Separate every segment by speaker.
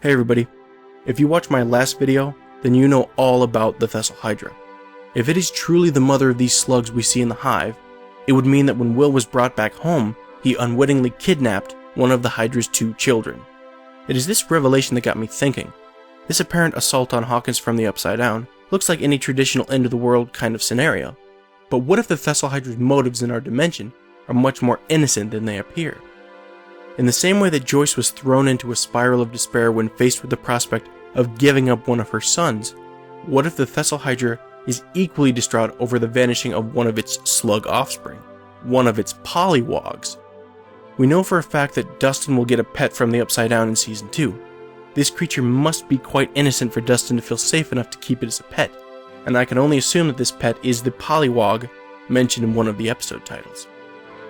Speaker 1: Hey everybody, if you watched my last video, then you know all about the Thessalhydra. If it is truly the mother of these slugs we see in the hive, it would mean that when Will was brought back home, he unwittingly kidnapped one of the Hydra's 2 children. It is this revelation that got me thinking. This apparent assault on Hawkins from the Upside Down looks like any traditional end-of-the-world kind of scenario. But what if the Thessalhydra's motives in our dimension are much more innocent than they appear? In the same way that Joyce was thrown into a spiral of despair when faced with the prospect of giving up one of her sons, what if the Thessalhydra is equally distraught over the vanishing of one of its slug offspring, one of its polywogs? We know for a fact that Dustin will get a pet from the Upside Down in Season 2. This creature must be quite innocent for Dustin to feel safe enough to keep it as a pet, and I can only assume that this pet is the polywog mentioned in one of the episode titles.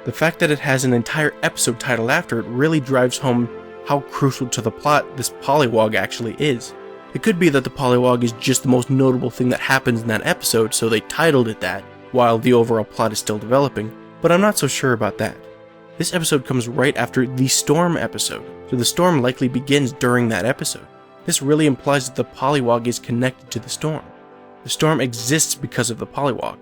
Speaker 1: The fact that it has an entire episode title after it really drives home how crucial to the plot this polywog actually is. It could be that the polywog is just the most notable thing that happens in that episode, so they titled it that, while the overall plot is still developing, but I'm not so sure about that. This episode comes right after the Storm episode, so the storm likely begins during that episode. This really implies that the polywog is connected to the storm. The storm exists because of the polywog.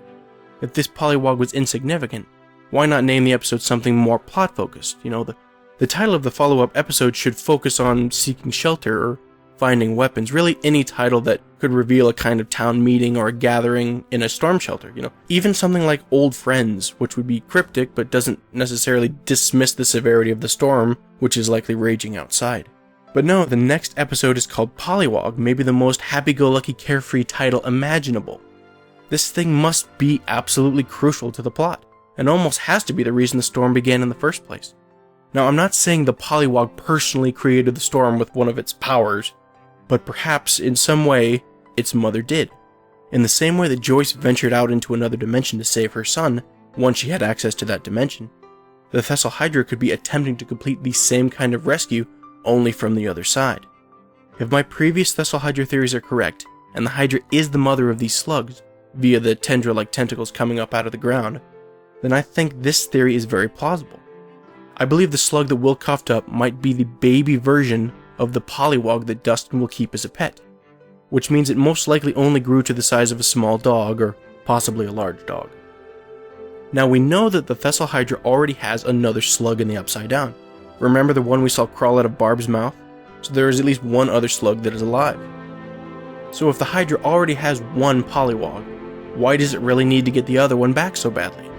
Speaker 1: If this polywog was insignificant, why not name the episode something more plot-focused? You know, the title of the follow-up episode should focus on seeking shelter or finding weapons. Really, any title that could reveal a kind of town meeting or a gathering in a storm shelter. You know, even something like Old Friends, which would be cryptic but doesn't necessarily dismiss the severity of the storm, which is likely raging outside. But no, the next episode is called Polywog, maybe the most happy-go-lucky carefree title imaginable. This thing must be absolutely crucial to the plot, and almost has to be the reason the storm began in the first place. Now, I'm not saying the polywog personally created the storm with one of its powers, but perhaps in some way its mother did. In the same way that Joyce ventured out into another dimension to save her son once she had access to that dimension, the Thessalhydra could be attempting to complete the same kind of rescue, only from the other side. If my previous Thessalhydra theories are correct, and the Hydra is the mother of these slugs, via the tendril-like tentacles coming up out of the ground, then I think this theory is very plausible. I believe the slug that Will coughed up might be the baby version of the polywog that Dustin will keep as a pet, which means it most likely only grew to the size of a small dog, or possibly a large dog. Now we know that the Thessalhydra already has another slug in the Upside Down. Remember the one we saw crawl out of Barb's mouth? So there is at least one other slug that is alive. So if the Hydra already has one polywog, why does it really need to get the other one back so badly?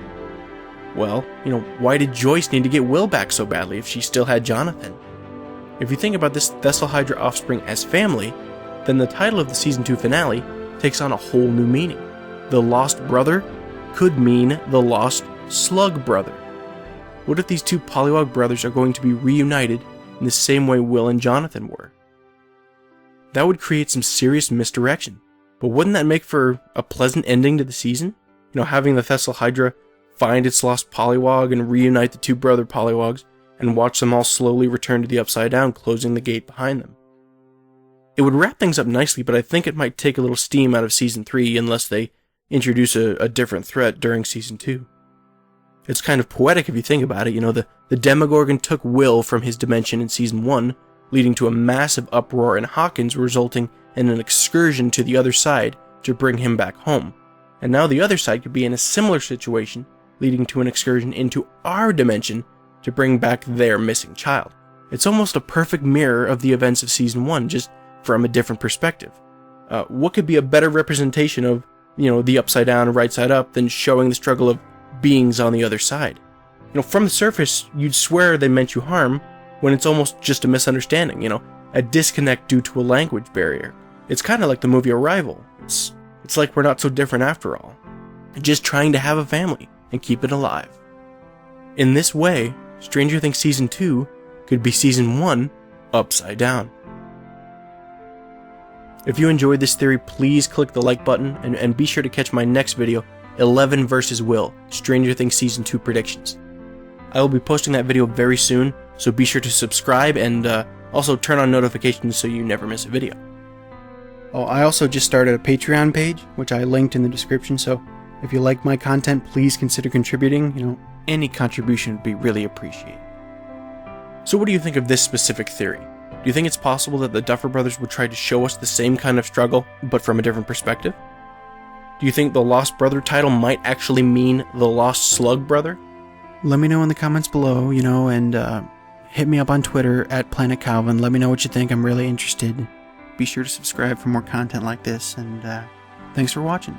Speaker 1: Well, why did Joyce need to get Will back so badly if she still had Jonathan? If you think about this Thessalhydra offspring as family, then the title of the Season 2 finale takes on a whole new meaning. The Lost Brother could mean the Lost Slug Brother. What if these 2 polywog brothers are going to be reunited in the same way Will and Jonathan were? That would create some serious misdirection, but wouldn't that make for a pleasant ending to the season? Having the Thessalhydra find its lost polywog and reunite the 2 brother polywogs, and watch them all slowly return to the Upside Down, closing the gate behind them. It would wrap things up nicely, but I think it might take a little steam out of Season 3 unless they introduce a different threat during Season 2. It's kind of poetic if you think about it. The Demogorgon took Will from his dimension in Season 1, leading to a massive uproar in Hawkins, resulting in an excursion to the other side to bring him back home. And now the other side could be in a similar situation, leading to an excursion into our dimension to bring back their missing child. It's almost a perfect mirror of the events of Season 1, just from a different perspective. What could be a better representation of, the Upside Down and Right Side Up than showing the struggle of beings on the other side? From the surface, you'd swear they meant you harm, when it's almost just a misunderstanding, a disconnect due to a language barrier. It's kind of like the movie Arrival. It's like we're not so different after all. Just trying to have a family and keep it alive. In this way, Stranger Things Season 2 could be Season 1 Upside Down. If you enjoyed this theory, please click the like button and be sure to catch my next video, 11 vs. Will, Stranger Things Season 2 Predictions. I will be posting that video very soon, so be sure to subscribe and also turn on notifications so you never miss a video. Oh, I also just started a Patreon page, which I linked in the description, so if you like my content, please consider contributing. Any contribution would be really appreciated. So what do you think of this specific theory? Do you think it's possible that the Duffer Brothers would try to show us the same kind of struggle, but from a different perspective? Do you think the Lost Brother title might actually mean the Lost Slug Brother?
Speaker 2: Let me know in the comments below, and hit me up on Twitter at Planet Calvin. Let me know what you think. I'm really interested. Be sure to subscribe for more content like this, and thanks for watching.